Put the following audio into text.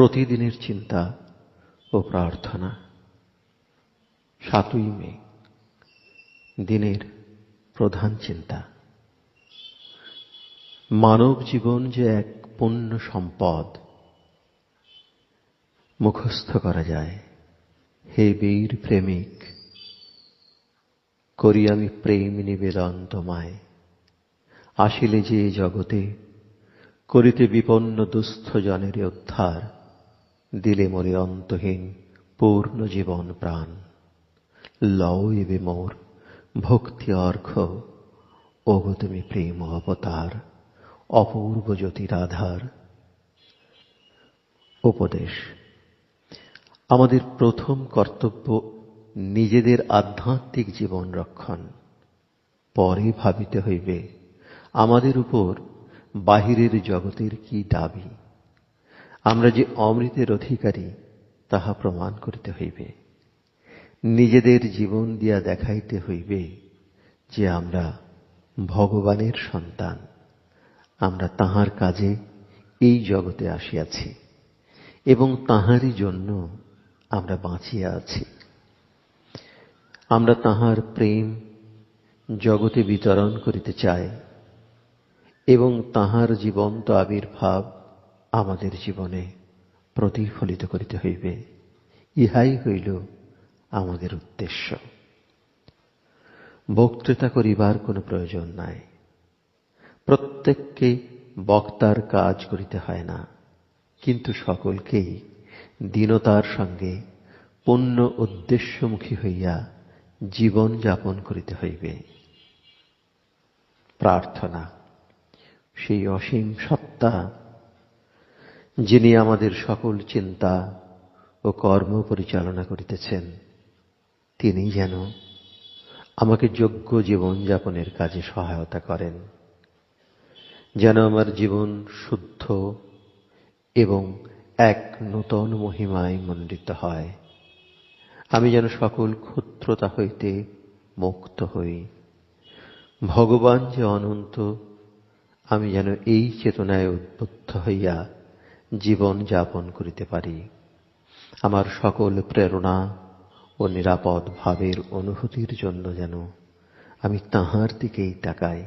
প্রতিদিনের চিন্তা ও প্রার্থনা। ৭ই মে, দিনের প্রধান চিন্তা। মানব জীবন যে এক পূর্ণ সম্পদ, মুখস্থ করা যায়। হে বীর প্রেমিক, করি আমি প্রেম নিবেদন তোমায়। আসিলে যে জগতে করিতে বিপন্ন দুস্থ জনের উদ্ধার, দিলে মোরে অন্তহীন পূর্ণ জীবন প্রাণ। লও এবে মোর ভক্তি অর্ঘ্য, ওগো তুমি প্রেম অবতার, অপূর্ব জ্যোতির আধার। উপদেশ: আমাদের প্রথম কর্তব্য নিজেদের আধ্যাত্মিক জীবন রক্ষণ। পরে ভাবিতে হইবে আমাদের উপর বাহিরের জগতের কি দাবি। আমরা যে অমৃতের অধিকারী তাহা প্রমাণ করিতে হইবে। নিজেদের জীবন দিয়া দেখাইতে হইবে যে আমরা ভগবানের সন্তান। আমরা তাঁহার কাজে এই জগতে আসিয়াছি এবং তাঁহারই জন্য আমরা বাঁচিয়া আছি। আমরা তাঁহার প্রেম জগতে বিতরণ করিতে চাই এবং তাঁহার জীবন্ত আবির্ভাব আমাদের জীবনে প্রতিফলিত করিতে হইবে। ইহাই হইল আমাদের উদ্দেশ্য। বক্তৃতা করিবার কোনো প্রয়োজন নাই। প্রত্যেককে বক্তার কাজ করিতে হয় না, কিন্তু সকলকেই দীনতার সঙ্গে পূর্ণ উদ্দেশ্যমুখী হইয়া জীবন যাপন করিতে হইবে। প্রার্থনা: সেই অসীম সত্তা যিনি আমাদের সকল চিন্তা ও কর্ম পরিচালনা করিতেছেন, তিনি যেন আমাকে যোগ্য জীবন যাপনের কাজে সহায়তা করেন। যেন আমার জীবন শুদ্ধ এবং এক নূতন মহিমায় মণ্ডিত হয়। আমি যেন সকল ক্ষুদ্রতা হইতে মুক্ত হই। ভগবান যে অনন্ত, আমি যেন এই চেতনায় উদ্বুদ্ধ হইয়া জীবন যাপন করিতে পারি। আমার সকল প্রেরণা ও নিরাপদ ভাবের অনুভূতির জন্য যেন আমি তাঁহার দিকেই তাকাই।